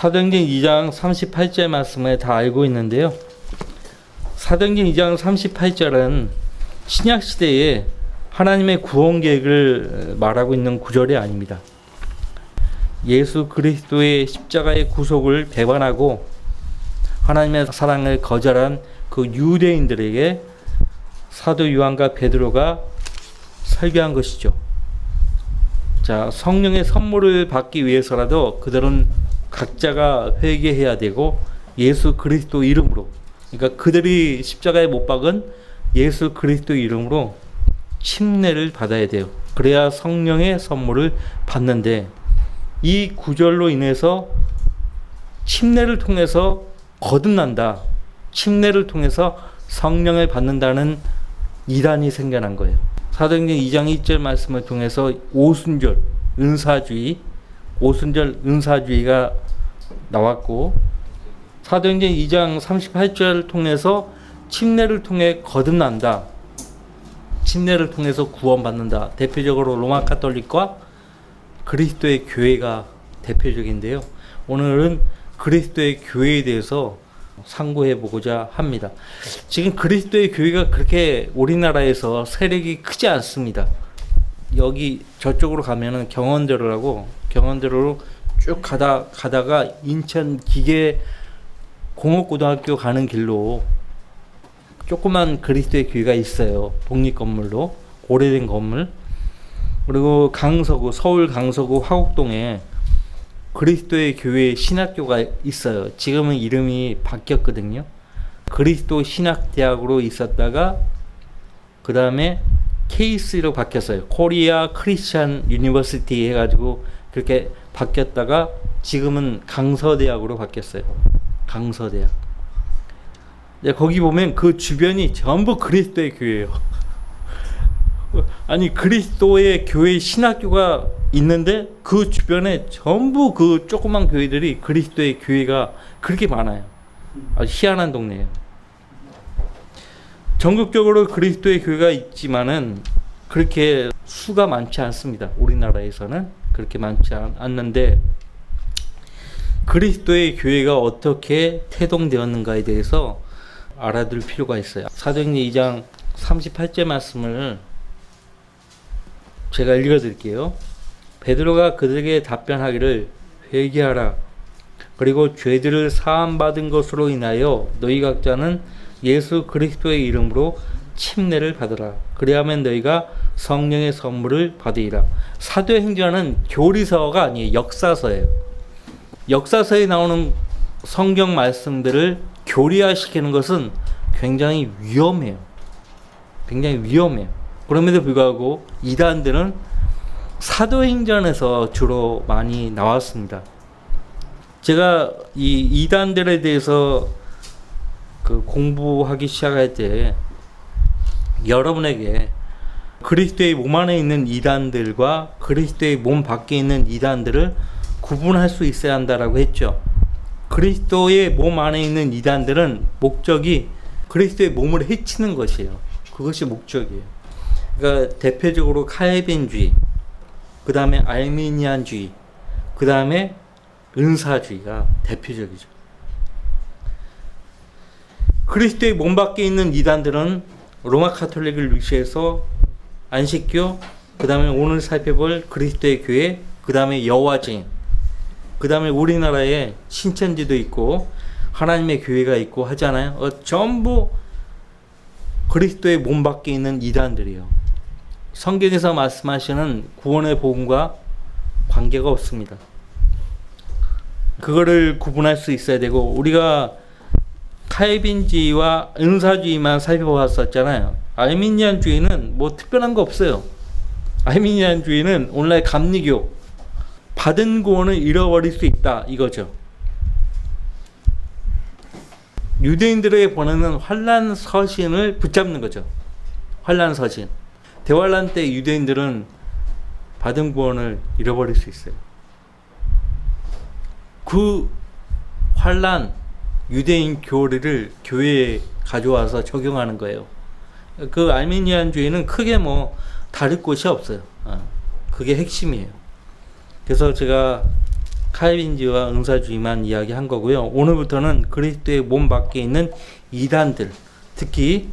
사도행전 2장 38절 말씀을 다 알고 있는데요. 사도행전 2장 38절은 신약시대에 하나님의 구원 계획을 말하고 있는 구절이 아닙니다. 예수 그리스도의 십자가의 구속을 배반하고 하나님의 사랑을 거절한 그 유대인들에게 사도 요한과 베드로가 설교한 것이죠. 자, 성령의 선물을 받기 위해서라도 그들은 각자가 회개해야 되고 예수 그리스도 이름으로, 그러니까 그들이 십자가에 못 박은 예수 그리스도 이름으로 침례를 받아야 돼요. 그래야 성령의 선물을 받는데, 이 구절로 인해서 침례를 통해서 거듭난다, 침례를 통해서 성령을 받는다는 이단이 생겨난 거예요. 사도행전 2장 1절 말씀을 통해서 오순절 은사주의가 나왔고, 사도행전 2장 38절을 통해서 침례를 통해 거듭난다, 침례를 통해서 구원받는다. 대표적으로 로마 가톨릭과 그리스도의 교회가 대표적인데요. 오늘은 그리스도의 교회에 대해서 상고해 보고자 합니다. 지금 그리스도의 교회가 그렇게 우리나라에서 세력이 크지 않습니다. 여기 저쪽으로 가면은 경원대로라고, 경원대로로 쭉 가다가 인천 기계 공업고등학교 가는 길로 조그만 그리스도의 교회가 있어요. 독립 건물로, 오래된 건물. 그리고 서울 강서구 화곡동에 그리스도의 교회 신학교가 있어요. 지금은 이름이 바뀌었거든요. 그리스도 신학대학으로 있었다가 그 다음에 KC로 바뀌었어요. 코리아 크리스찬 유니버시티 해가지고 그렇게 바뀌었다가 지금은 강서대학으로 바뀌었어요. 강서대학. 거기 보면 그 주변이 전부 그리스도의 교회예요. 아니, 그리스도의 교회 신학교가 있는데 그 주변에 전부 그 조그만 교회들이 그리스도의 교회가 그렇게 많아요. 아주 희한한 동네예요. 전국적으로 그리스도의 교회가 있지만은 그렇게 수가 많지 않습니다. 우리나라에서는 그렇게 많지 않는데, 그리스도의 교회가 어떻게 태동되었는가에 대해서 알아둘 필요가 있어요. 사도행전 2장 38절 말씀을 제가 읽어드릴게요. 베드로가 그들에게 답변하기를, 회개하라. 그리고 죄들을 사함받은 것으로 인하여 너희 각자는 예수 그리스도의 이름으로 침례를 받으라. 그리하면 너희가 성령의 선물을 받으리라. 사도행전은 교리서가 아니에요. 역사서예요. 역사서에 나오는 성경 말씀들을 교리화시키는 것은 굉장히 위험해요. 굉장히 위험해요. 그럼에도 불구하고 이단들은 사도행전에서 주로 많이 나왔습니다. 제가 이 이단들에 대해서 공부하기 시작할 때 여러분에게 그리스도의 몸 안에 있는 이단들과 그리스도의 몸 밖에 있는 이단들을 구분할 수 있어야 한다라고 했죠. 그리스도의 몸 안에 있는 이단들은 목적이 그리스도의 몸을 해치는 것이에요. 그것이 목적이에요. 그러니까 대표적으로 칼빈주의, 그 다음에 알미니안주의, 그 다음에 은사주의가 대표적이죠. 그리스도의 몸 밖에 있는 이단들은 로마 가톨릭을 위시해서 안식교, 그 다음에 오늘 살펴볼 그리스도의 교회, 그 다음에 여호와증인, 그 다음에 우리나라에 신천지도 있고 하나님의 교회가 있고 하잖아요. 전부 그리스도의 몸 밖에 있는 이단들이에요. 성경에서 말씀하시는 구원의 복음과 관계가 없습니다. 그거를 구분할 수 있어야 되고, 우리가 칼빈주의와 은사주의만 살펴봤었잖아요. 알미니안주의는 뭐 특별한 거 없어요. 알미니안주의는 오늘날 감리교, 받은 구원을 잃어버릴 수 있다 이거죠. 유대인들에게 보내는 환난 서신을 붙잡는 거죠. 환난 서신. 대환란 때 유대인들은 받은 구원을 잃어버릴 수 있어요. 그 환난 유대인 교리를 교회에 가져와서 적용하는 거예요. 그 알미니안주의는 크게 뭐 다를 곳이 없어요. 그게 핵심이에요. 그래서 제가 칼빈주의와 은사주의만 이야기한 거고요. 오늘부터는 그리스도의 몸 밖에 있는 이단들, 특히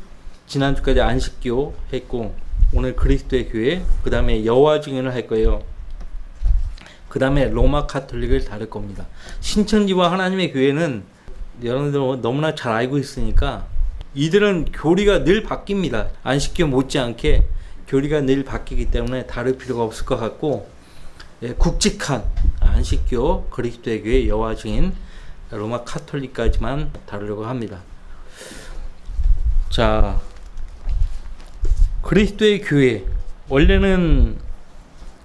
지난주까지 안식교 했고 오늘 그리스도의 교회, 그 다음에 여호와 증인을 할 거예요. 그 다음에 로마 카톨릭을 다룰 겁니다. 신천지와 하나님의 교회는 여러분들 너무나 잘 알고 있으니까 이들은 교리가 늘 바뀝니다. 안식교 못지않게 교리가 늘 바뀌기 때문에 다룰 필요가 없을 것 같고, 굵직한 안식교, 그리스도의 교회, 여호와 증인, 로마 카톨릭까지만 다루려고 합니다. 자, 그리스도의 교회, 원래는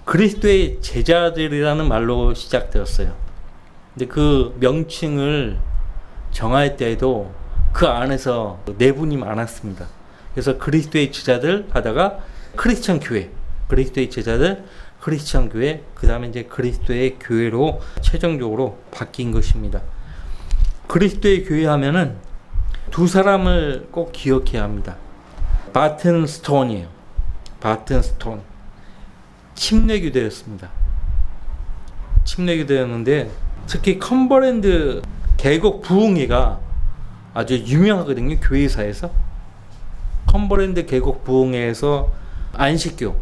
그리스도의 제자들이라는 말로 시작되었어요. 근데 그 명칭을 정할 때에도 그 안에서 내분이 많았습니다. 그래서 그리스도의 제자들 하다가 크리스천 교회, 그리스도의 제자들, 크리스천 교회, 그 다음에 이제 그리스도의 교회로 최종적으로 바뀐 것입니다. 그리스도의 교회 하면은 두 사람을 꼭 기억해야 합니다. 바튼 스톤이에요. 바튼 스톤. 침례교대였습니다. 침례교대였는데 특히 컴버랜드 계곡 부흥회가 아주 유명하거든요. 교회사에서. 컴버랜드 계곡 부흥회에서 안식교,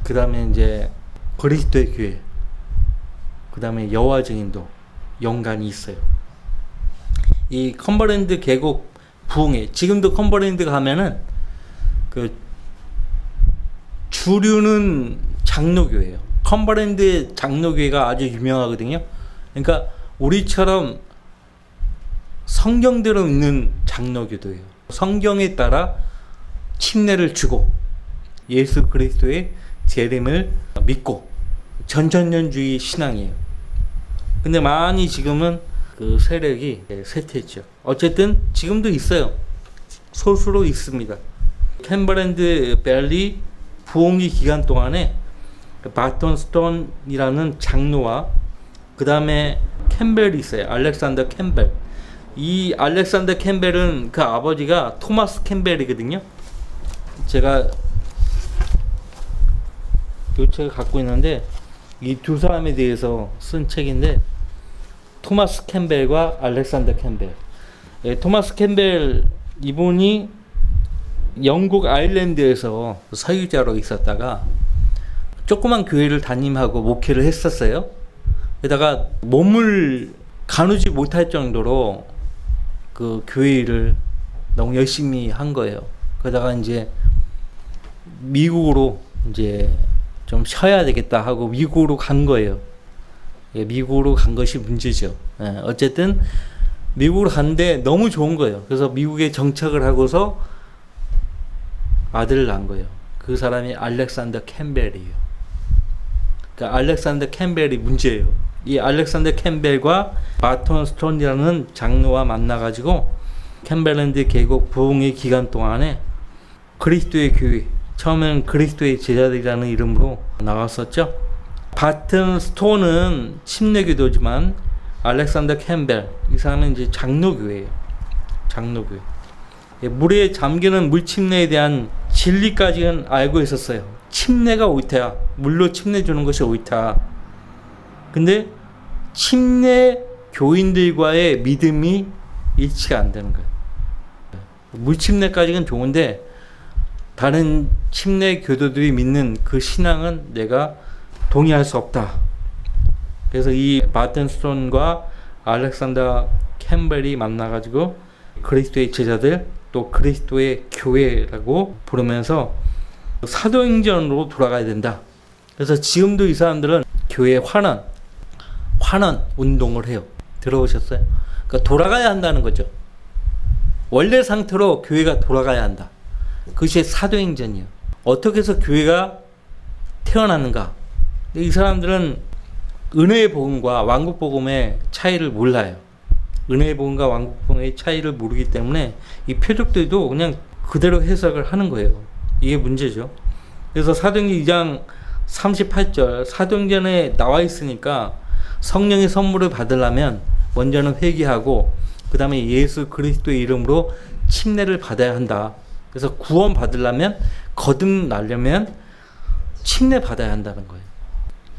그 다음에 이제 그리스도의 교회, 그 다음에 여호와 증인도 연관이 있어요. 이 컴버랜드 계곡 부흥회, 지금도 컴버랜드 가면은 그 주류는 장로교예요. 컴버랜드 장로교회가 아주 유명하거든요. 그러니까 우리처럼 성경대로 있는 장로교도예요. 성경에 따라 침례를 주고 예수 그리스도의 재림을 믿고 전천년주의 신앙이에요. 근데 많이 지금은 그 세력이 쇠퇴했죠. 어쨌든 지금도 있어요. 소수로 있습니다. 캠버랜드 밸리 부흥기 기간 동안에 바톤 스톤이라는 장로와 그 다음에 캠벨이 있어요. 알렉산더 캠벨. 이 알렉산더 캠벨은 그 아버지가 토마스 캠벨이거든요. 제가 이 책을 갖고 있는데 이 두 사람에 대해서 쓴 책인데, 토마스 캠벨과 알렉산더 캠벨. 토마스 캠벨 이분이 영국 아일랜드에서 서유자로 있었다가 조그만 교회를 담임하고 목회를 했었어요. 게다가 몸을 가누지 못할 정도로 그 교회 일을 너무 열심히 한 거예요. 그러다가 이제 미국으로 이제 좀 쉬어야 되겠다 하고 미국으로 간 거예요. 미국으로 간 것이 문제죠. 어쨌든 미국으로 갔는데 너무 좋은 거예요. 그래서 미국에 정착을 하고서 아들을 낳은 거예요. 그 사람이 알렉산더 캠벨이에요. 그러니까 알렉산더 캠벨이 문제예요. 이 알렉산더 캠벨과 바톤 스톤이라는 장로와 만나가지고 캠벨랜드 계곡 부흥의 기간 동안에 그리스도의 교회, 처음에는 그리스도의 제자들이라는 이름으로 나왔었죠. 바튼 스톤은 침례교도지만 알렉산더 캠벨, 이 사람은 이제 장로교회예요. 장로교회. 물에 잠기는 물침례에 대한 진리까지는 알고 있었어요. 침례가 옳다. 물로 침례 주는 것이 옳다. 근데 침례 교인들과의 믿음이 일치가 안 되는 거예요. 물침례까지는 좋은데 다른 침례 교도들이 믿는 그 신앙은 내가 동의할 수 없다. 그래서 이 바튼 스톤과 알렉산더 캠벨이 만나가지고 그리스도의 제자들, 또 그리스도의 교회라고 부르면서 사도행전으로 돌아가야 된다. 그래서 지금도 이 사람들은 교회 환원 운동을 해요. 들어오셨어요? 그러니까 돌아가야 한다는 거죠. 원래 상태로 교회가 돌아가야 한다. 그것이 사도행전이에요. 어떻게 해서 교회가 태어났는가? 이 사람들은 은혜의 복음과 왕국 복음의 차이를 몰라요. 은혜의 복음과 왕국 복음의 차이를 모르기 때문에 이 표적들도 그냥 그대로 해석을 하는 거예요. 이게 문제죠. 그래서 사도행전 2장 38절 사도행전에 나와 있으니까 성령의 선물을 받으려면 먼저는 회개하고 그 다음에 예수 그리스도의 이름으로 침례를 받아야 한다. 그래서 구원 받으려면, 거듭나려면 침례 받아야 한다는 거예요.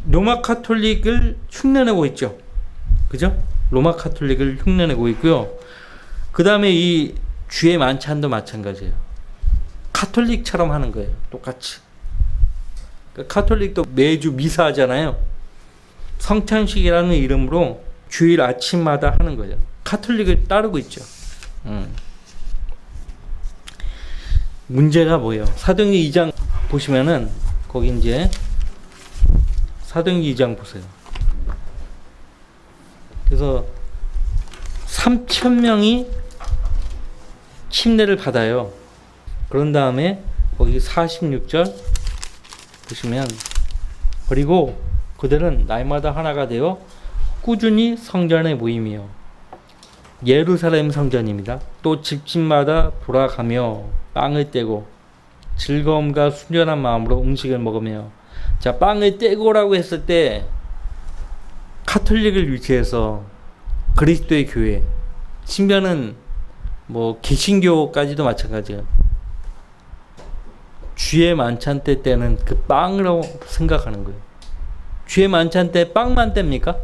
로마 카톨릭을 흉내내고 있죠. 그죠? 로마 카톨릭을 흉내내고 있고요. 그 다음에 이 주의 만찬도 마찬가지예요. 카톨릭처럼 하는 거예요. 똑같이. 그러니까 카톨릭도 매주 미사 하잖아요. 성찬식이라는 이름으로 주일 아침마다 하는 거죠. 카톨릭을 따르고 있죠. 문제가 뭐예요? 사도행전 2장 보시면은 거기 이제 사도행전 2장 보세요. 그래서 3,000명이 침례를 받아요. 그런 다음에 거기 46절 보시면 그리고 그들은 날마다 하나가 되어 꾸준히 성전에 모이며 예루살렘 성전입니다. 또 집집마다 돌아가며 빵을 떼고 즐거움과 순전한 마음으로 음식을 먹으며. 자, 빵을 떼고라고 했을 때 카톨릭을 위치해서 그리스도의 교회, 심지어는 뭐 개신교까지도 마찬가지예요. 주의 만찬 때는 그 빵이라고 생각하는 거예요. 주의 만찬 때 빵만 뗍니까?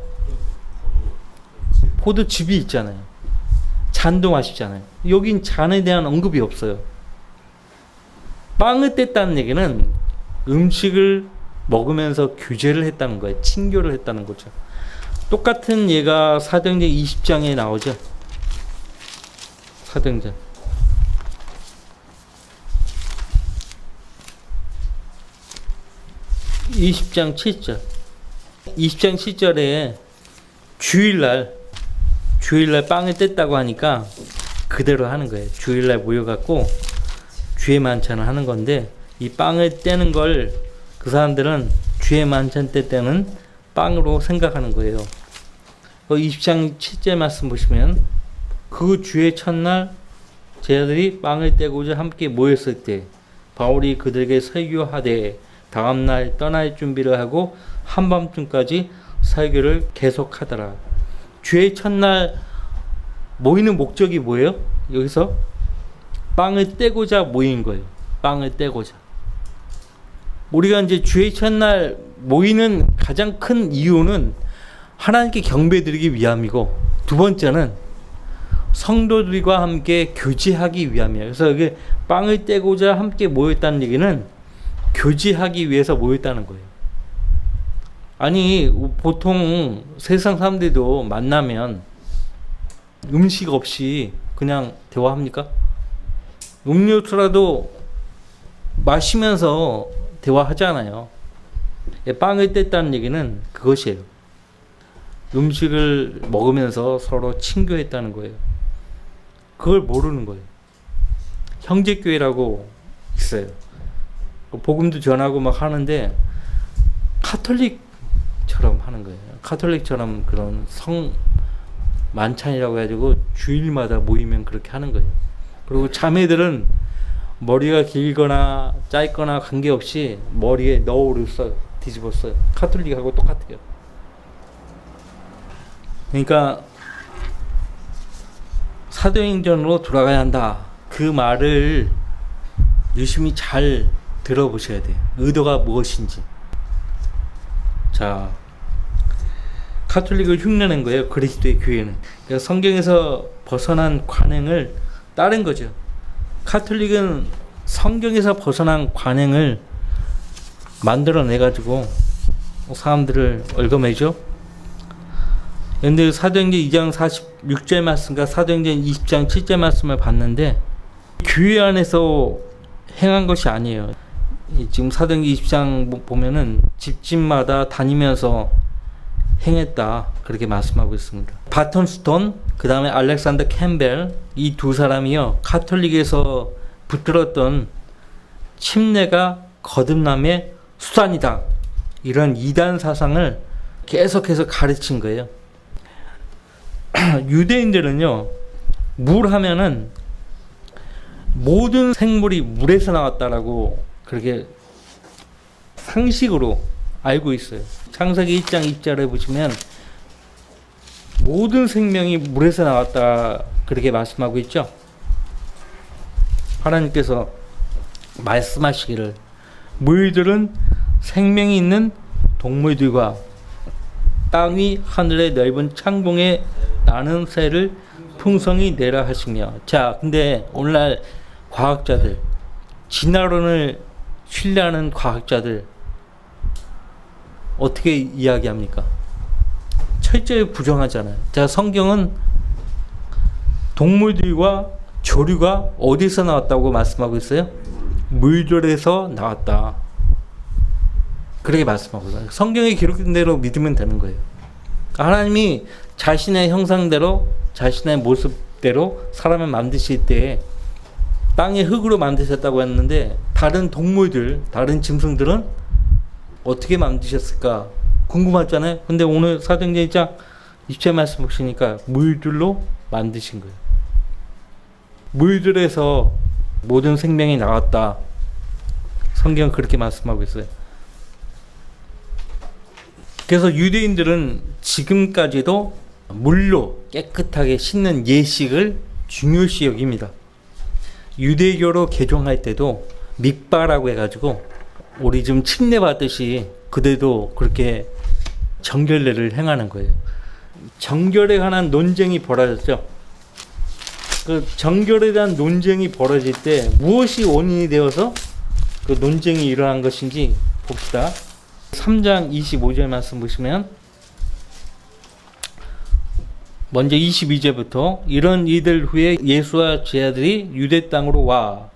포도즙이 있잖아요. 잔도 마시잖아요. 여긴 잔에 대한 언급이 없어요. 빵을 뗐다는 얘기는 음식을 먹으면서 규제를 했다는 거예요. 친교를 했다는 거죠. 똑같은 예가 사도행전 20장에 나오죠. 사도행전 20장 7절 20장 7절에 주일날 빵을 뗐다고 하니까 그대로 하는 거예요. 주일날 모여갖고 주의 만찬을 하는 건데 이 빵을 떼는 걸 그 사람들은 주의 만찬 때는 빵으로 생각하는 거예요. 20장 7절 말씀 보시면 그 주의 첫날 제자들이 빵을 떼고자 함께 모였을 때 바울이 그들에게 설교하되 다음날 떠날 준비를 하고 한밤중까지 설교를 계속하더라. 주의 첫날 모이는 목적이 뭐예요? 여기서 빵을 떼고자 모인 거예요. 빵을 떼고자. 우리가 이제 주의 첫날 모이는 가장 큰 이유는 하나님께 경배드리기 위함이고, 두 번째는 성도들과 함께 교제하기 위함이에요. 그래서 이게 빵을 떼고자 함께 모였다는 얘기는 교제하기 위해서 모였다는 거예요. 아니, 보통 세상 사람들도 만나면 음식 없이 그냥 대화합니까? 음료수라도 마시면서 대화하잖아요. 빵을 뗐다는 얘기는 그것이에요. 음식을 먹으면서 서로 친교했다는 거예요. 그걸 모르는 거예요. 형제교회라고 있어요. 복음도 전하고 막 하는데 카톨릭처럼 하는 거예요. 카톨릭처럼 그런 성 만찬이라고 해가지고 주일마다 모이면 그렇게 하는 거예요. 그리고 자매들은 머리가 길거나 짧거나 관계없이 머리에 너울을 써요. 뒤집어 써요. 카톨릭하고 똑같아요. 그러니까 사도행전으로 돌아가야 한다. 그 말을 유심히 잘 들어보셔야 돼요. 의도가 무엇인지. 자, 카톨릭을 흉내낸 거예요. 그리스도의 교회는. 그러니까 성경에서 벗어난 관행을 따른 거죠. 카톨릭은 성경에서 벗어난 관행을 만들어내가지고 사람들을 얽어매죠. 그런데 사도행전 2장 46절 말씀과 사도행전 20장 7절 말씀을 봤는데 교회 안에서 행한 것이 아니에요. 지금 사도행전 20장 보면은 집집마다 다니면서 행했다, 그렇게 말씀하고 있습니다. 바턴 스톤, 그 다음에 알렉산더 캠벨, 이 두 사람이요, 카톨릭에서 붙들었던 침례가 거듭남의 수단이다, 이런 이단 사상을 계속해서 가르친 거예요. 유대인들은요, 물 하면은 모든 생물이 물에서 나왔다라고 그렇게 상식으로 알고 있어요. 창세기 1장 2절에 보시면 모든 생명이 물에서 나왔다, 그렇게 말씀하고 있죠. 하나님께서 말씀하시기를 물들은 생명이 있는 동물들과 땅이 하늘의 넓은 창공에 나는 새를 풍성히 내라 하시며. 자, 근데 오늘날 과학자들, 진화론을 신뢰하는 과학자들 어떻게 이야기합니까? 철저히 부정하잖아요. 자, 성경은 동물들과 조류가 어디서 나왔다고 말씀하고 있어요? 물들에서 나왔다. 그렇게 말씀하고 있어요. 성경에 기록된 대로 믿으면 되는 거예요. 하나님이 자신의 형상대로, 자신의 모습대로 사람을 만드실 때 땅의 흙으로 만드셨다고 했는데, 다른 동물들, 다른 짐승들은 어떻게 만드셨을까 궁금하잖아요. 근데 오늘 사도행전 1장 20절 말씀 보시니까 물들로 만드신 거예요. 물들에서 모든 생명이 나왔다. 성경은 그렇게 말씀하고 있어요. 그래서 유대인들은 지금까지도 물로 깨끗하게 씻는 예식을 중요시 여깁니다. 유대교로 개종할 때도 mik바라고 해가지고 우리 지금 침례 받듯이 그들도 그렇게 정결례를 행하는 거예요. 정결에 관한 논쟁이 벌어졌죠. 그 정결에 대한 논쟁이 벌어질 때 무엇이 원인이 되어서 그 논쟁이 일어난 것인지 봅시다. 3장 25절 말씀 보시면, 먼저 22절부터 이런 이들 후에 예수와 제자들이 유대 땅으로 와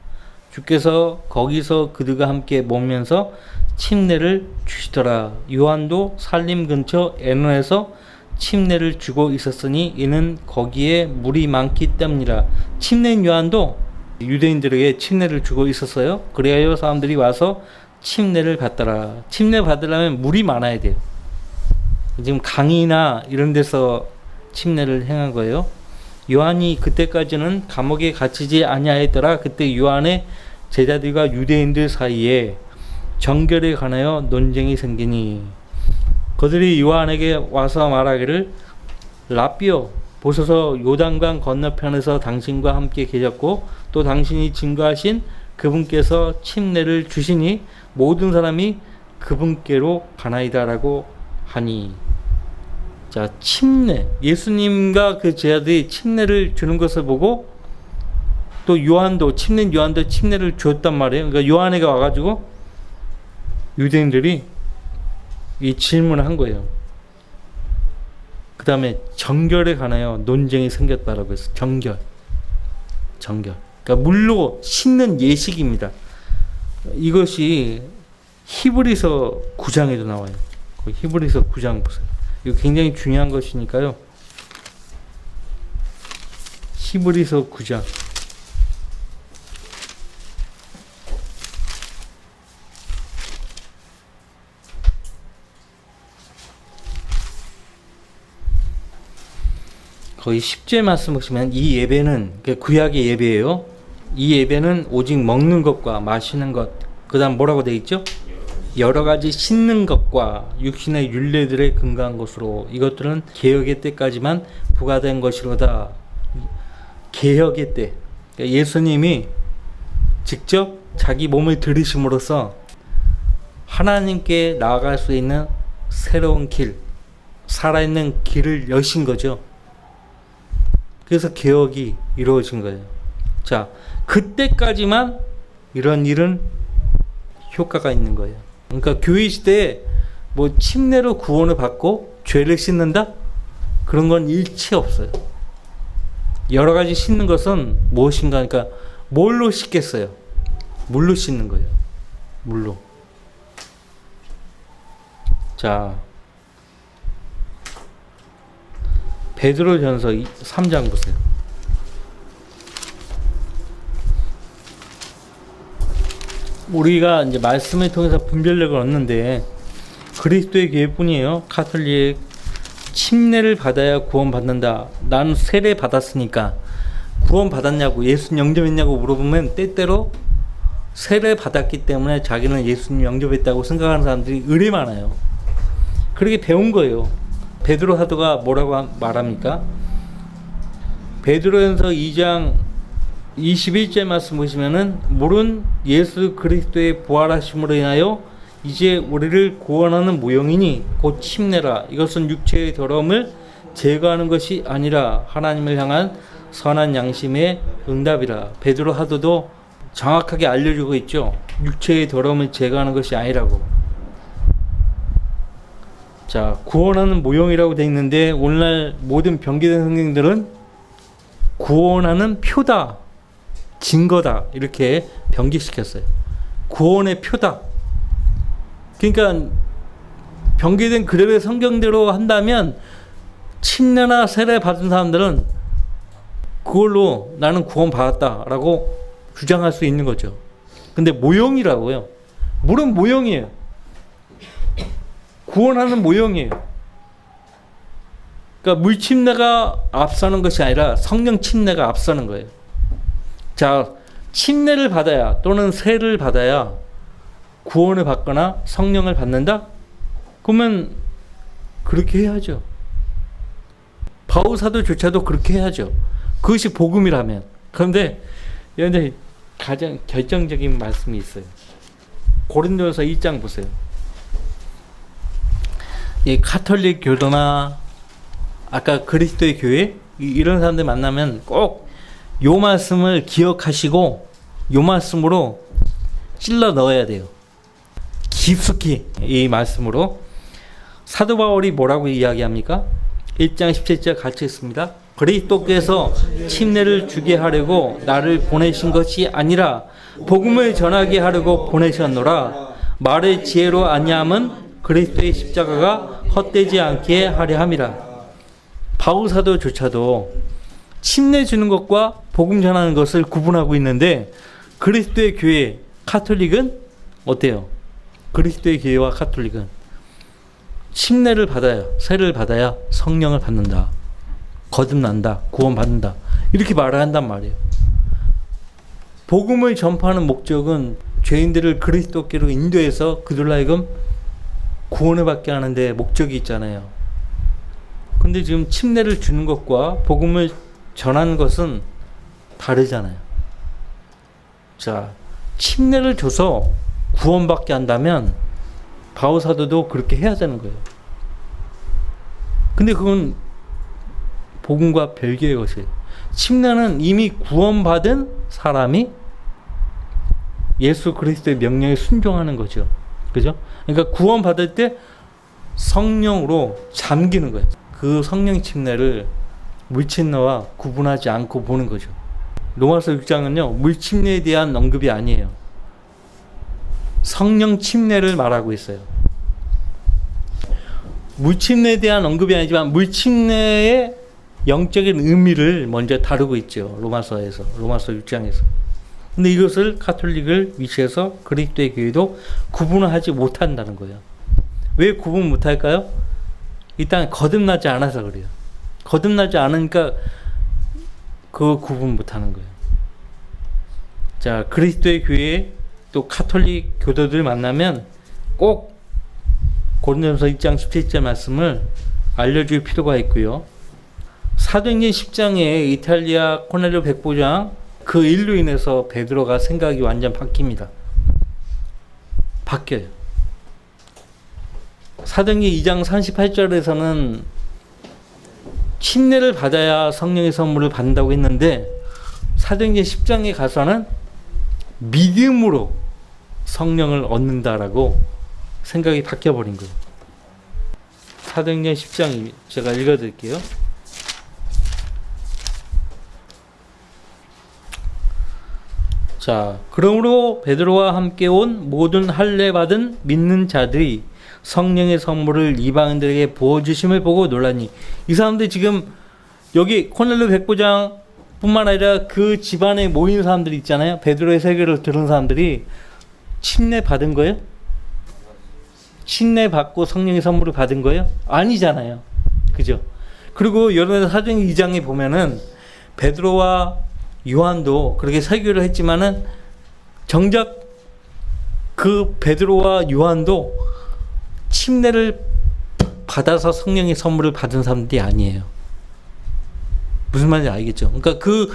주께서 거기서 그들과 함께 머물면서 침례를 주시더라. 요한도 살림 근처 에논에서 침례를 주고 있었으니 이는 거기에 물이 많기 때문이라. 침례인 요한도 유대인들에게 침례를 주고 있었어요. 그래야 사람들이 와서 침례를 받더라. 침례 받으려면 물이 많아야 돼요. 지금 강이나 이런 데서 침례를 행한 거예요. 요한이 그때까지는 감옥에 갇히지 아니하였더라. 그때 요한의 제자들과 유대인들 사이에 정결에 관하여 논쟁이 생기니 그들이 요한에게 와서 말하기를, 라삐여, 보소서 요단강 건너편에서 당신과 함께 계셨고 또 당신이 증거하신 그분께서 침례를 주시니 모든 사람이 그분께로 가나이다라고 하니. 자, 침례, 예수님과 그 제자들이 침례를 주는 것을 보고 또 요한도, 침례인 요한도 침례를 주었단 말이에요. 그러니까 요한에게 와가지고 유대인들이 이 질문을 한 거예요. 그 다음에 정결에 관하여 논쟁이 생겼다라고 했어요. 정결. 그러니까 물로 씻는 예식입니다. 이것이 히브리서 9장에도 나와요. 히브리서 9장 보세요. 이거 굉장히 중요한 것이니까요. 히브리서 9장. 거의 10절 말씀 보시면 이 예배는 구약의 예배예요. 이 예배는 오직 먹는 것과 마시는 것, 그 다음 뭐라고 되어 있죠? 여러 가지 씻는 것과 육신의 율례들에 근거한 것으로 이것들은 개혁의 때까지만 부과된 것이로다. 개혁의 때, 그러니까 예수님이 직접 자기 몸을 들이심으로써 하나님께 나아갈 수 있는 새로운 길, 살아있는 길을 여신 거죠. 그래서 개혁이 이루어진 거예요. 자, 그때까지만 이런 일은 효과가 있는 거예요. 그러니까 교회 시대에 뭐 침례로 구원을 받고 죄를 씻는다? 그런 건 일체 없어요. 여러 가지 씻는 것은 무엇인가 하니까 뭘로 씻겠어요? 물로 씻는 거예요. 물로. 자, 베드로전서 3장 보세요. 우리가 이제 말씀을 통해서 분별력을 얻는데 그리스도의 교회뿐이에요. 카톨릭 침례를 받아야 구원받는다. 나는 세례 받았으니까 구원 받았냐고, 예수님 영접했냐고 물어보면 때때로 세례 받았기 때문에 자기는 예수님 영접했다고 생각하는 사람들이 의리 많아요. 그렇게 배운 거예요. 베드로 사도가 뭐라고 말합니까? 베드로전서 2장 21절 말씀 보시면은 물은 예수 그리스도의 부활하심으로 인하여 이제 우리를 구원하는 모형이니 곧 침례라. 이것은 육체의 더러움을 제거하는 것이 아니라 하나님을 향한 선한 양심의 응답이라. 베드로 사도도 정확하게 알려주고 있죠. 육체의 더러움을 제거하는 것이 아니라고. 자, 구원하는 모형이라고 되어 있는데 오늘날 모든 변기된 성경들은 구원하는 표다, 증거다 이렇게 변기시켰어요. 구원의 표다. 그러니까 변기된 그대로의 성경대로 한다면 침례나 세례 받은 사람들은 그걸로 나는 구원 받았다라고 주장할 수 있는 거죠. 근데 모형이라고요. 물은 모형이에요. 구원하는 모형이에요. 그러니까 물 침례가 앞서는 것이 아니라 성령 침례가 앞서는 거예요. 자, 침례를 받아야 또는 세를 받아야 구원을 받거나 성령을 받는다? 그러면 그렇게 해야죠. 바울 사도조차도 그렇게 해야죠. 그것이 복음이라면. 그런데 여러분들 가장 결정적인 말씀이 있어요. 고린도서 2장 보세요. 이 가톨릭 교도나 아까 그리스도의 교회 이런 사람들 만나면 꼭 요 말씀을 기억하시고 요 말씀으로 찔러 넣어야 돼요. 깊숙이 이 말씀으로. 사도 바울이 뭐라고 이야기합니까? 1장 17절 같이 읽습니다. 그리스도께서 침례를 주게 하려고 나를 보내신 것이 아니라 복음을 전하게 하려고 보내셨노라. 말의 지혜로 아니함은 그리스도의 십자가가 헛되지 않게 하려 함이라. 바울 사도조차도 침례 주는 것과 복음 전하는 것을 구분하고 있는데 그리스도의 교회 카톨릭은 어때요? 그리스도의 교회와 카톨릭은 침례를 받아야, 세례를 받아야 성령을 받는다, 거듭난다, 구원받는다 이렇게 말을 한단 말이에요. 복음을 전파하는 목적은 죄인들을 그리스도께로 인도해서 그들로 하여금 구원을 받게 하는데 목적이 있잖아요. 근데 지금 침례를 주는 것과 복음을 전하는 것은 다르잖아요. 자, 침례를 줘서 구원받게 한다면 바울 사도도 그렇게 해야 되는 거예요. 근데 그건 복음과 별개의 것이에요. 침례는 이미 구원받은 사람이 예수 그리스도의 명령에 순종하는 거죠. 그죠? 그러니까 구원받을 때 성령으로 잠기는 거예요. 그 성령 침례를 물침례와 구분하지 않고 보는 거죠. 로마서 6장은요, 물침례에 대한 언급이 아니에요. 성령 침례를 말하고 있어요. 물침례에 대한 언급이 아니지만 물침례의 영적인 의미를 먼저 다루고 있죠. 로마서 6장에서. 근데 이것을 가톨릭을 위시해서 그리스도의 교회도 구분을 하지 못한다는 거예요. 왜 구분 못할까요? 일단 거듭나지 않아서 그래요. 거듭나지 않으니까 그 구분 못하는 거예요. 자, 그리스도의 교회 또 카톨릭 교도들 만나면 꼭 고린도전서 2장 17절 말씀을 알려줄 필요가 있고요. 사도행전 10장에 이탈리아 코넬료 백부장 그 일로 인해서 베드로가 생각이 완전 바뀝니다. 바뀌어요. 사도행전 2장 38절에서는 침례를 받아야 성령의 선물을 받는다고 했는데 사도행전 10장에 가서는 믿음으로 성령을 얻는다라고 생각이 바뀌어버린 거예요. 사도행전 10장 제가 읽어드릴게요. 자, 그러므로 베드로와 함께 온 모든 할례 받은 믿는 자들이 성령의 선물을 이방인들에게 부어주심을 보고 놀라니. 이 사람들 지금 여기 코넬료 백부장 뿐만 아니라 그 집안에 모인 사람들이 있잖아요. 베드로의 설교를 들은 사람들이 침례 받은 거예요? 침례 받고 성령의 선물을 받은 거예요? 아니잖아요. 그죠? 그리고 여러분 사도행전 2장에 보면은 베드로와 요한도 그렇게 설교를 했지만은 정작 그 베드로와 요한도 침례를 받아서 성령의 선물을 받은 사람들이 아니에요. 무슨 말인지 알겠죠? 그러니까 그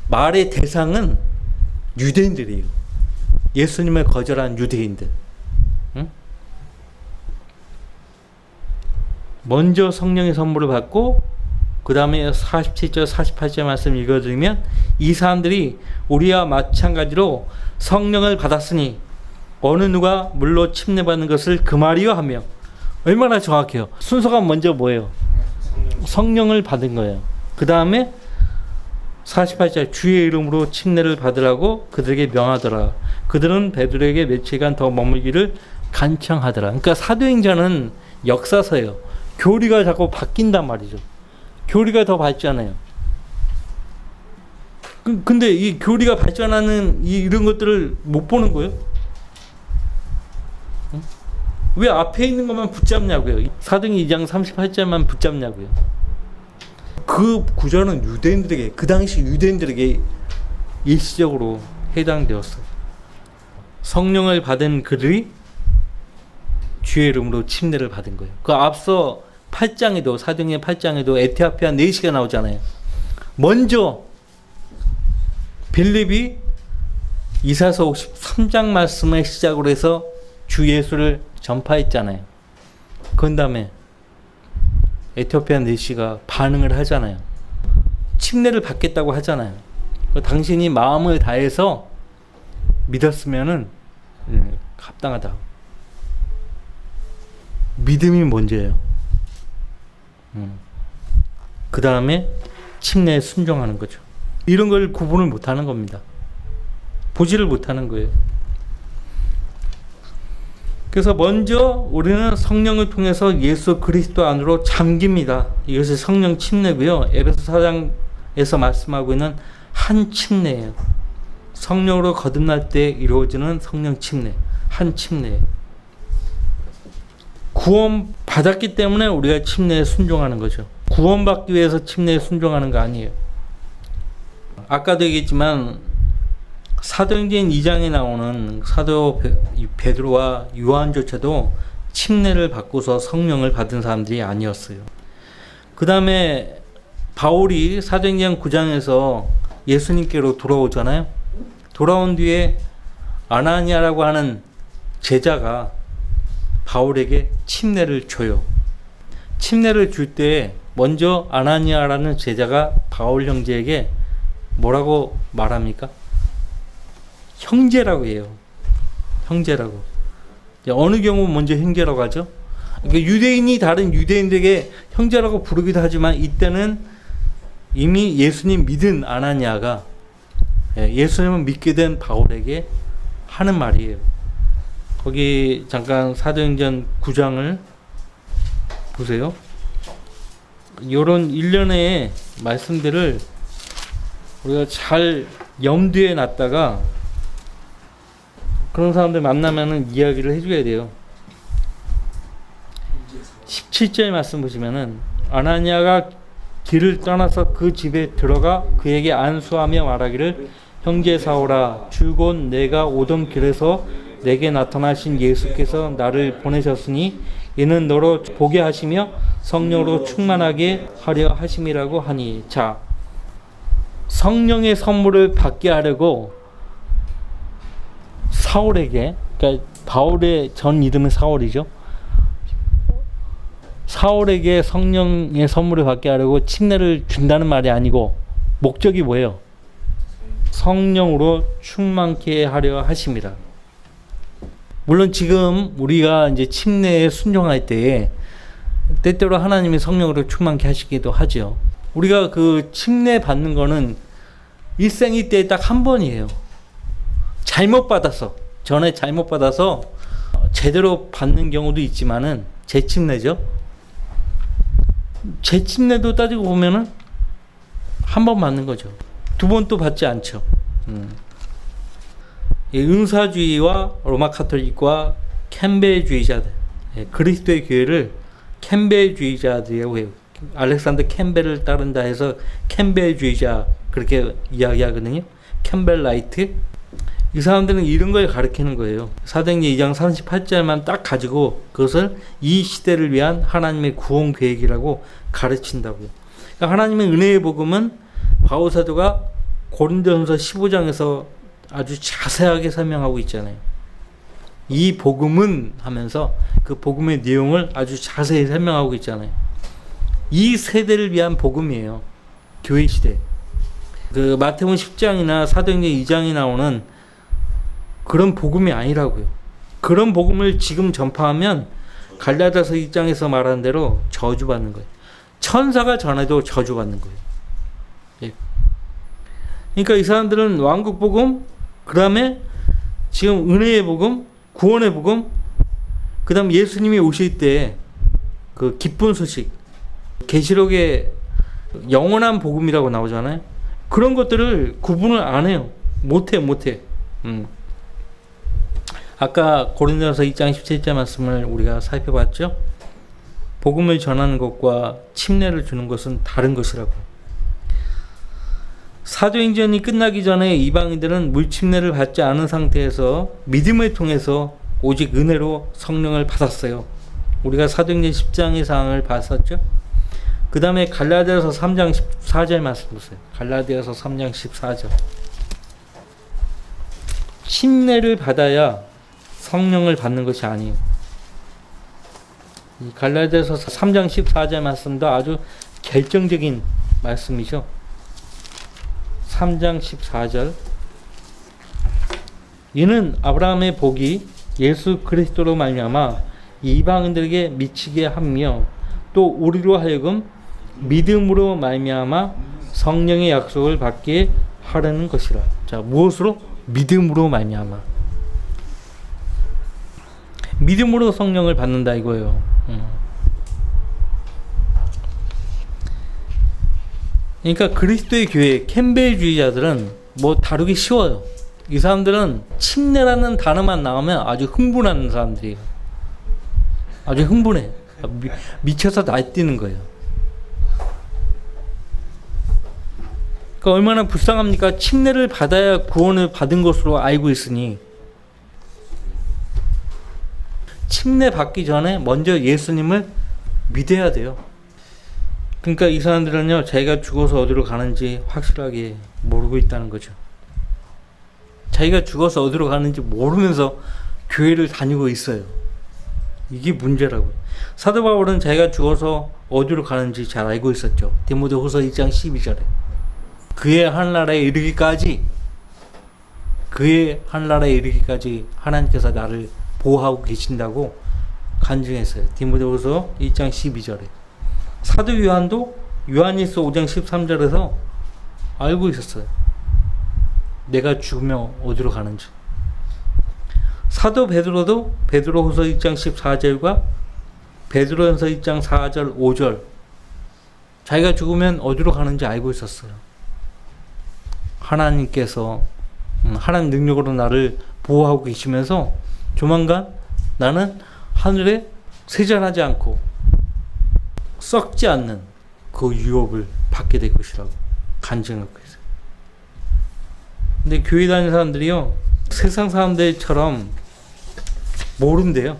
말의 대상은 유대인들이에요. 예수님을 거절한 유대인들. 응? 먼저 성령의 선물을 받고 그 다음에 47절 48절 말씀 읽어드리면 이 사람들이 우리와 마찬가지로 성령을 받았으니 어느 누가 물로 침례받는 것을 금하리요 하며. 얼마나 정확해요. 순서가 먼저 뭐예요? 성령을 받은 거예요. 그 다음에 48절 주의 이름으로 침례를 받으라고 그들에게 명하더라. 그들은 베드로에게 며칠간 더 머물기를 간청하더라. 그러니까 사도행전은 역사서예요. 교리가 자꾸 바뀐단 말이죠. 교리가 더 발전해요. 근데 이 교리가 발전하는 이런 것들을 못 보는 거예요? 왜 앞에 있는 것만 붙잡냐고요? 사도행전 2장 38절만 붙잡냐고요? 그 구절은 유대인들에게, 그 당시 유대인들에게 일시적으로 해당되었어요. 성령을 받은 그들이 주의 이름으로 침례를 받은 거예요. 그 앞서 8장에도, 사도행전 8장에도 에티오피아 4시가 나오잖아요. 먼저 빌립이 이사서 53장 말씀을 시작으로 해서 주 예수를 전파했잖아요. 그 다음에 에티오피아 4시가 반응을 하잖아요. 침례를 받겠다고 하잖아요. 당신이 마음을 다해서 믿었으면은 합당하다. 믿음이 먼저예요. 그 다음에 침례에 순종하는 거죠. 이런 걸 구분을 못하는 겁니다. 보지를 못하는 거예요. 그래서 먼저 우리는 성령을 통해서 예수 그리스도 안으로 잠깁니다. 이것이 성령 침례고요. 에베소 4장에서 말씀하고 있는 한 침례예요. 성령으로 거듭날 때 이루어지는 성령 침례, 한 침례예요. 구원 받았기 때문에 우리가 침례에 순종하는 거죠. 구원받기 위해서 침례에 순종하는 거 아니에요. 아까도 얘기했지만 사도행전 2장에 나오는 사도 베드로와 요한조차도 침례를 받고서 성령을 받은 사람들이 아니었어요. 그 다음에 바울이 사도행전 9장에서 예수님께로 돌아오잖아요. 돌아온 뒤에 아나니아라고 하는 제자가 바울에게 침례를 줘요. 침례를 줄 때 먼저 아나니아라는 제자가 바울 형제에게 뭐라고 말합니까? 형제라고 해요. 형제라고. 어느 경우 먼저 형제라고 하죠? 그러니까 유대인이 다른 유대인들에게 형제라고 부르기도 하지만 이때는 이미 예수님 믿은 아나니아가 예수님을 믿게 된 바울에게 하는 말이에요. 거기 잠깐 사도행전 9장을 보세요. 이런 일련의 말씀들을 우리가 잘 염두에 놨다가 그런 사람들 만나면은 이야기를 해줘야 돼요. 17절 말씀 보시면은 아나니아가 길을 떠나서 그 집에 들어가 그에게 안수하며 말하기를 형제 사오라 주 곧 내가 오던 길에서 내게 나타나신 예수께서 나를 보내셨으니 이는 너로 보게 하시며 성령으로 충만하게 하려 하심이라고 하니. 자, 성령의 선물을 받게 하려고 사울에게, 그러니까 바울의 전 이름은 사울이죠. 사울에게 성령의 선물을 받게 하려고 침례를 준다는 말이 아니고 목적이 뭐예요? 성령으로 충만케 하려 하심이라. 물론 지금 우리가 이제 침례에 순종할 때에 때때로 하나님이 성령으로 충만케 하시기도 하죠. 우리가 그 침례 받는 거는 일생이 때 딱 한 번이에요. 잘못 받아서, 전에 잘못 받아서 제대로 받는 경우도 있지만은 재침례죠. 재침례도 따지고 보면은 한 번 받는 거죠. 두 번 또 받지 않죠. 은사주의와 로마 카톨릭과 캠벨주의자들, 그리스도의 교회를 캠벨주의자들이라고 해요. 알렉산더 캠벨을 따른다 해서 캠벨주의자 그렇게 이야기하거든요. 캠벨 라이트. 이 사람들은 이런 걸 가르치는 거예요. 사도행전 2장 38절만 딱 가지고 그것을 이 시대를 위한 하나님의 구원 계획이라고 가르친다고요. 그러니까 하나님의 은혜의 복음은 바울 사도가 고린도전서 15장에서 아주 자세하게 설명하고 있잖아요. 이 복음은 하면서 그 복음의 내용을 아주 자세히 설명하고 있잖아요. 이 세대를 위한 복음이에요. 교회 시대. 그 마태복음 10장이나 사도행전 2장이 나오는 그런 복음이 아니라고요. 그런 복음을 지금 전파하면 갈라디아서 2장에서 말하는 대로 저주받는 거예요. 천사가 전해도 저주받는 거예요. 예. 그러니까 이 사람들은 왕국 복음, 그 다음에 지금 은혜의 복음, 구원의 복음, 그 다음 예수님이 오실 때 그 기쁜 소식, 계시록에 영원한 복음이라고 나오잖아요. 그런 것들을 구분을 안 해요. 못해. 아까 고린도전서 2장 17절 말씀을 우리가 살펴봤죠. 복음을 전하는 것과 침례를 주는 것은 다른 것이라고. 사도행전이 끝나기 전에 이방인들은 물침례를 받지 않은 상태에서 믿음을 통해서 오직 은혜로 성령을 받았어요. 우리가 사도행전 10장의 상황을 봤었죠. 그 다음에 갈라디아서 3장 14절 말씀 보세요. 갈라디아서 3장 14절. 침례를 받아야 성령을 받는 것이 아니에요. 이 갈라디아서 3장 14절 말씀도 아주 결정적인 말씀이죠. 3장 14절. 이는 아브라함의 복이 예수 그리스도로 말미암아 이방인들에게 미치게 하며 또 우리로 하여금 믿음으로 말미암아 성령의 약속을 받게 하려는 것이라. 자, 무엇으로? 믿음으로 말미암아. 믿음으로 성령을 받는다 이거예요. 그러니까 그리스도의 교회 캠벨주의자들은 뭐 다루기 쉬워요. 이 사람들은 침례라는 단어만 나오면 아주 흥분하는 사람들이에요. 아주 흥분해. 미쳐서 날뛰는 거예요. 그러니까 얼마나 불쌍합니까? 침례를 받아야 구원을 받은 것으로 알고 있으니 침례 받기 전에 먼저 예수님을 믿어야 돼요. 그러니까 이 사람들은요, 자기가 죽어서 어디로 가는지 확실하게 모르고 있다는 거죠. 자기가 죽어서 어디로 가는지 모르면서 교회를 다니고 있어요. 이게 문제라고요. 사도 바울은 자기가 죽어서 어디로 가는지 잘 알고 있었죠. 디모데후서 2장 12절에 그의 하늘나라에 이르기까지 하나님께서 나를 보호하고 계신다고 간증했어요. 디모데후서 2장 12절에. 사도 요한도 요한일서 5장 13절에서 알고 있었어요. 내가 죽으면 어디로 가는지. 사도 베드로도 베드로후서 1장 14절과 베드로전서 1장 4절 5절 자기가 죽으면 어디로 가는지 알고 있었어요. 하나님께서 하나님 능력으로 나를 보호하고 계시면서 조만간 나는 하늘에 세잔하지 않고 썩지 않는 그 유업을 받게 될 것이라고 간증하고 있어요. 근데 교회 다니는 사람들이요, 세상 사람들처럼 모른대요.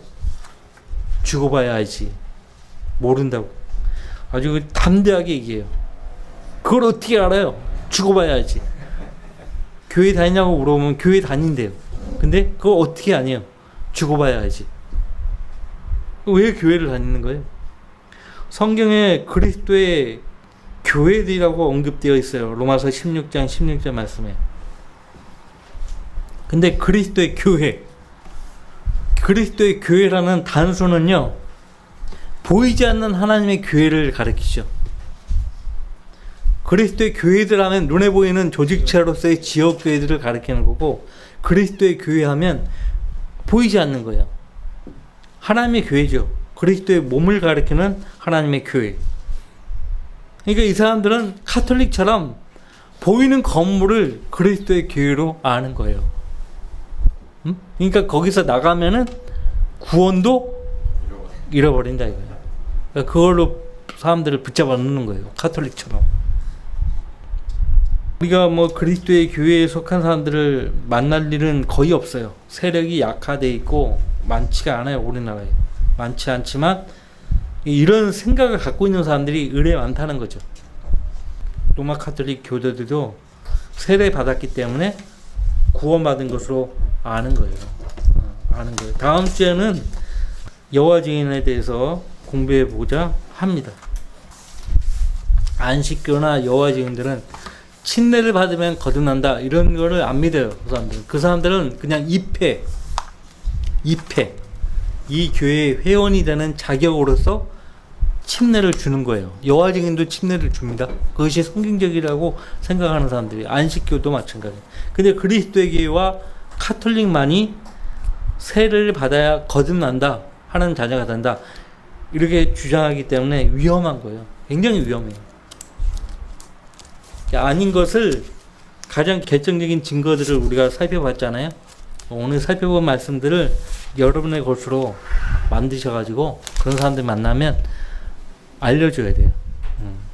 죽어봐야 알지. 모른다고. 아주 담대하게 얘기해요. 그걸 어떻게 알아요? 죽어봐야 알지. 교회 다니냐고 물어보면 교회 다닌대요. 근데 그걸 어떻게 아니에요? 죽어봐야 알지. 왜 교회를 다니는 거예요? 성경에 그리스도의 교회들이라고 언급되어 있어요. 로마서 16장 16절 말씀에. 근데 그리스도의 교회라는 단수는요, 보이지 않는 하나님의 교회를 가리키죠. 그리스도의 교회들 하면 눈에 보이는 조직체로서의 지역 교회들을 가리키는 거고, 그리스도의 교회 하면 보이지 않는 거예요. 하나님의 교회죠. 그리스도의 몸을 가리키는 하나님의 교회. 그러니까 이 사람들은 카톨릭처럼 보이는 건물을 그리스도의 교회로 아는 거예요. 그러니까 거기서 나가면은 구원도 잃어버린다 이거예요. 그러니까 그걸로 사람들을 붙잡아 놓는 거예요. 카톨릭처럼. 우리가 뭐 그리스도의 교회에 속한 사람들을 만날 일은 거의 없어요. 세력이 약화돼 있고 많지가 않아요. 우리나라에. 많지 않지만 이런 생각을 갖고 있는 사람들이 의뢰 많다는 거죠. 로마 카톨릭 교도들도 세례 받았기 때문에 구원받은 것으로 아는 거예요. 하는 거예요. 다음 주에는 여호와 증인에 대해서 공부해 보고자 합니다. 안식교나 여호와 증인들은 침례를 받으면 거듭난다 이런 거를 안 믿어요. 그 사람들은 그냥 입회 이 교회의 회원이 되는 자격으로서 침례를 주는 거예요. 여호와 증인도 침례를 줍니다. 그것이 성경적이라고 생각하는 사람들이, 안식교도 마찬가지예요. 근데 그리스도의 교회와 카톨릭만이 세례를 받아야 거듭난다, 하는 자녀가 된다, 이렇게 주장하기 때문에 위험한 거예요. 굉장히 위험해요. 아닌 것을, 가장 결정적인 증거들을 우리가 살펴봤잖아요. 오늘 살펴본 말씀들을 여러분의 것으로 만드셔가지고 그런 사람들 만나면 알려줘야 돼요.